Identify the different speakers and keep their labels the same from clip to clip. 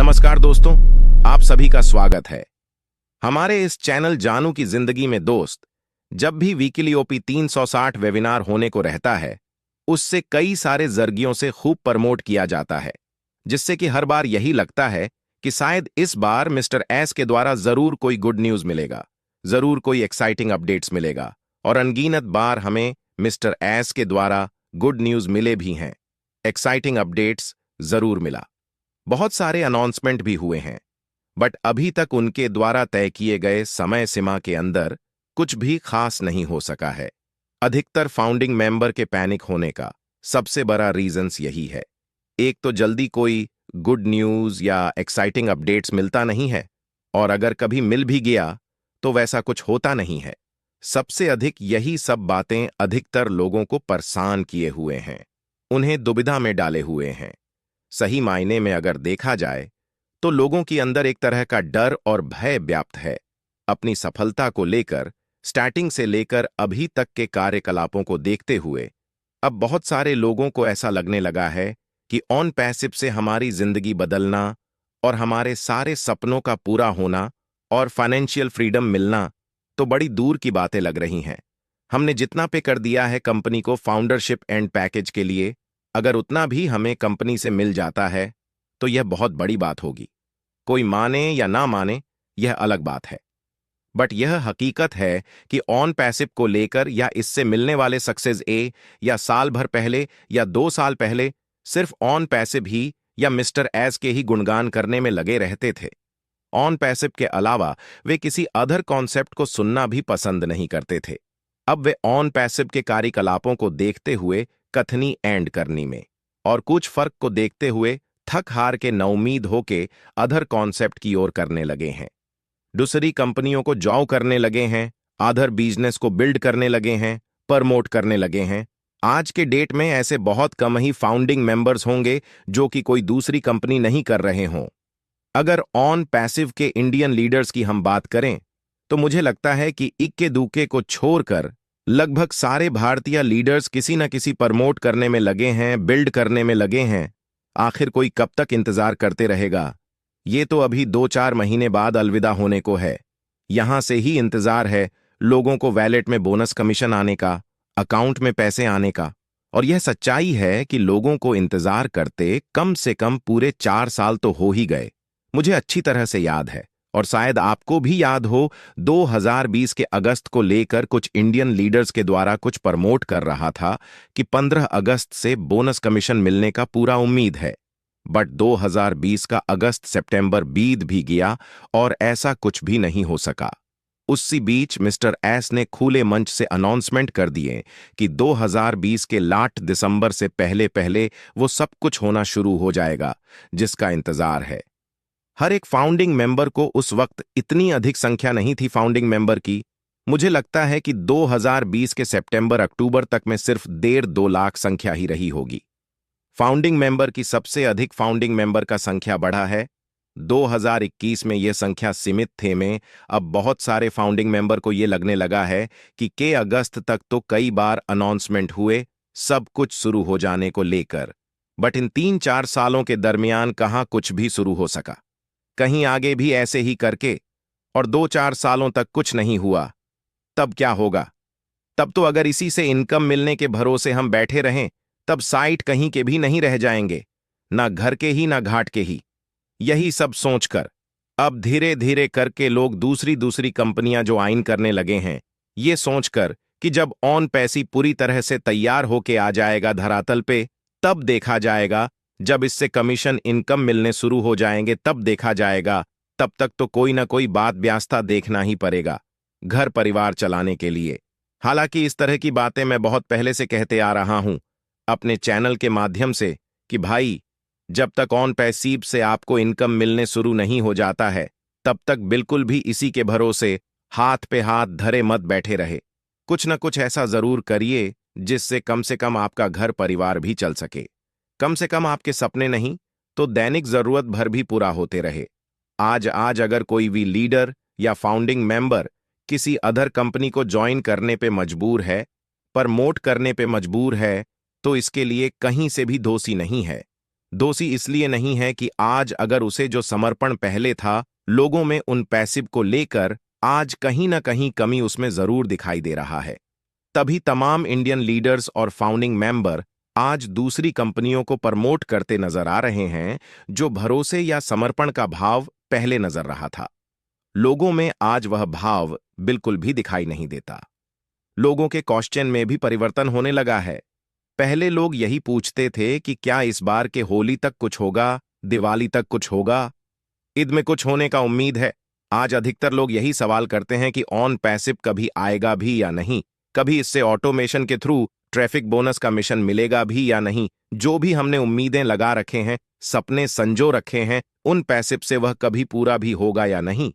Speaker 1: नमस्कार दोस्तों, आप सभी का स्वागत है हमारे इस चैनल जानू की जिंदगी में दोस्त। जब भी वीकली ओपी 360 वेबिनार होने को रहता है, उससे कई सारे जर्गियों से खूब प्रमोट किया जाता है, जिससे कि हर बार यही लगता है कि शायद इस बार मिस्टर एस के द्वारा जरूर कोई गुड न्यूज मिलेगा, जरूर कोई एक्साइटिंग अपडेट्स मिलेगा। और अनगिनत बार हमें मिस्टर एस के द्वारा गुड न्यूज मिले भी हैं, एक्साइटिंग अपडेट्स जरूर मिला। बहुत सारे अनाउंसमेंट भी हुए हैं, बट अभी तक उनके द्वारा तय किए गए समय सीमा के अंदर कुछ भी खास नहीं हो सका है। अधिकतर फाउंडिंग मेंबर के पैनिक होने का सबसे बड़ा रीजंस यही है। एक तो जल्दी कोई गुड न्यूज या एक्साइटिंग अपडेट्स मिलता नहीं है, और अगर कभी मिल भी गया तो वैसा कुछ होता नहीं है। सबसे अधिक यही सब बातें अधिकतर लोगों को परेशान किए हुए हैं, उन्हें दुविधा में डाले हुए हैं। सही मायने में अगर देखा जाए तो लोगों के अंदर एक तरह का डर और भय व्याप्त है। अपनी सफलता को लेकर स्टार्टिंग से लेकर अभी तक के कार्यकलापों को देखते हुए अब बहुत सारे लोगों को ऐसा लगने लगा है कि ऑन पैसिव से हमारी जिंदगी बदलना और हमारे सारे सपनों का पूरा होना और फाइनेंशियल फ्रीडम मिलना तो बड़ी दूर की बातें लग रही हैं। हमने जितना पे कर दिया है कंपनी को फाउंडरशिप एंड पैकेज के लिए, अगर उतना भी हमें कंपनी से मिल जाता है तो यह बहुत बड़ी बात होगी। कोई माने या ना माने, यह अलग बात है, बट यह हकीकत है कि ऑन पैसिव को लेकर या इससे मिलने वाले सक्सेस या साल भर पहले या 2 साल पहले सिर्फ ऑन पैसिव ही या मिस्टर एस के ही गुणगान करने में लगे रहते थे। ऑन पैसिव के अलावा वे किसी अदर कॉन्सेप्ट को सुनना भी पसंद नहीं करते थे। अब वे ऑन पैसिव के कार्यकलापों को देखते हुए कथनी एंड करनी में और कुछ फर्क को देखते हुए थक हार के नौमीद होके अदर कॉन्सेप्ट की ओर करने लगे हैं। दूसरी कंपनियों को जॉव करने लगे हैं, अदर बिजनेस को बिल्ड करने लगे हैं, प्रमोट करने लगे हैं। आज के डेट में ऐसे बहुत कम ही फाउंडिंग मेंबर्स होंगे जो कि कोई दूसरी कंपनी नहीं कर रहे हों। अगर ऑन पैसिव के इंडियन लीडर्स की हम बात करें तो मुझे लगता है कि इक्के दुक्के को छोड़कर लगभग सारे भारतीय लीडर्स किसी न किसी प्रमोट करने में लगे हैं, बिल्ड करने में लगे हैं। आखिर कोई कब तक इंतजार करते रहेगा? ये तो अभी 2-4 महीने बाद अलविदा होने को है। यहां से ही इंतजार है लोगों को वैलेट में बोनस कमीशन आने का, अकाउंट में पैसे आने का। और यह सच्चाई है कि लोगों को इंतजार करते कम से कम पूरे 4 साल तो हो ही गए। मुझे अच्छी तरह से याद है, और शायद आपको भी याद हो, 2020 के अगस्त को लेकर कुछ इंडियन लीडर्स के द्वारा कुछ प्रमोट कर रहा था कि 15 अगस्त से बोनस कमीशन मिलने का पूरा उम्मीद है। बट 2020 का अगस्त सितंबर बीत भी गया और ऐसा कुछ भी नहीं हो सका। उसी बीच मिस्टर एस ने खुले मंच से अनाउंसमेंट कर दिए कि 2020 के लास्ट दिसंबर से पहले पहले वो सब कुछ होना शुरू हो जाएगा जिसका इंतजार है। हर एक फाउंडिंग मेंबर को उस वक्त इतनी अधिक संख्या नहीं थी फाउंडिंग मेंबर की। मुझे लगता है कि 2020 के सितंबर अक्टूबर तक में सिर्फ 1.5-2 लाख संख्या ही रही होगी। फाउंडिंग मेंबर की सबसे अधिक फाउंडिंग मेंबर का संख्या बढ़ा है। 2021 में यह संख्या सीमित थे में अब बहुत सारे फाउंडिंग मेंबर को यह लगने लगा है कि के अगस्त तक तो कई बार अनाउंसमेंट हुए सब कुछ शुरू हो जाने को लेकर, बट इन 3-4 सालों के दरमियान कहां कुछ भी शुरू हो सका। कहीं आगे भी ऐसे ही करके और 2-4 सालों तक कुछ नहीं हुआ, तब क्या होगा? तब तो अगर इसी से इनकम मिलने के भरोसे हम बैठे रहें तब साइट कहीं के भी नहीं रह जाएंगे, ना घर के ही ना घाट के ही। यही सब सोचकर अब धीरे धीरे करके लोग दूसरी दूसरी कंपनियां जो आइन करने लगे हैं, ये सोचकर कि जब ऑन पैसी पूरी तरह से तैयार होके आ जाएगा धरातल पे, तब देखा जाएगा। जब इससे कमीशन इनकम मिलने शुरू हो जाएंगे तब देखा जाएगा। तब तक तो कोई ना कोई बात ब्यास्ता देखना ही पड़ेगा घर परिवार चलाने के लिए। हालांकि इस तरह की बातें मैं बहुत पहले से कहते आ रहा हूं अपने चैनल के माध्यम से कि भाई, जब तक ऑन पैसिव से आपको इनकम मिलने शुरू नहीं हो जाता है तब तक बिल्कुल भी इसी के भरोसे हाथ पे हाथ धरे मत बैठे रहे। कुछ न कुछ ऐसा जरूर करिए जिससे कम से कम आपका घर परिवार भी चल सके, कम से कम आपके सपने नहीं तो दैनिक जरूरत भर भी पूरा होते रहे। आज अगर कोई भी लीडर या फाउंडिंग मेंबर किसी अदर कंपनी को ज्वाइन करने पे मजबूर है, प्रमोट करने पे मजबूर है, तो इसके लिए कहीं से भी दोषी नहीं है। दोषी इसलिए नहीं है कि आज अगर उसे जो समर्पण पहले था लोगों में उन पैसिव को लेकर आज कहीं ना कहीं कमी उसमें जरूर दिखाई दे रहा है। तभी तमाम इंडियन लीडर्स और फाउंडिंग मेंबर आज दूसरी कंपनियों को प्रमोट करते नजर आ रहे हैं जो भरोसे या समर्पण का भाव पहले नजर रहा था। लोगों में आज वह भाव बिल्कुल भी दिखाई नहीं देता। लोगों के क्वेश्चन में भी परिवर्तन होने लगा है। पहले लोग यही पूछते थे कि क्या इस बार के होली तक कुछ होगा, दिवाली तक कुछ होगा, ईद में कुछ होने का उम्मीद है। आज अधिकतर लोग यही सवाल करते हैं कि ऑन पैसिव कभी आएगा भी या नहीं, कभी इससे ऑटोमेशन के थ्रू ट्रैफिक बोनस का मिशन मिलेगा भी या नहीं। जो भी हमने उम्मीदें लगा रखे हैं, सपने संजो रखे हैं, उन पैसिव से वह कभी पूरा भी होगा या नहीं।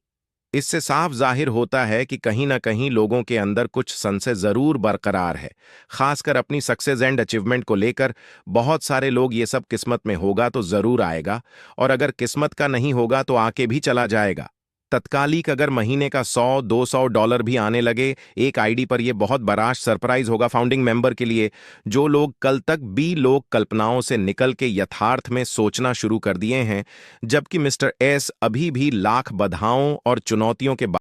Speaker 1: इससे साफ जाहिर होता है कि कहीं ना कहीं लोगों के अंदर कुछ संशय जरूर बरकरार है, खासकर अपनी सक्सेस एंड अचीवमेंट को लेकर। बहुत सारे लोग ये सब किस्मत में होगा तो जरूर आएगा, और अगर किस्मत का नहीं होगा तो आके भी चला जाएगा। तत्कालिक अगर महीने का $100-200 भी आने लगे एक आईडी पर, यह बहुत बड़ा सरप्राइज होगा फाउंडिंग मेंबर के लिए। जो लोग कल तक भी लोग कल्पनाओं से निकल के यथार्थ में सोचना शुरू कर दिए हैं, जबकि मिस्टर एस अभी भी लाख बाधाओं और चुनौतियों के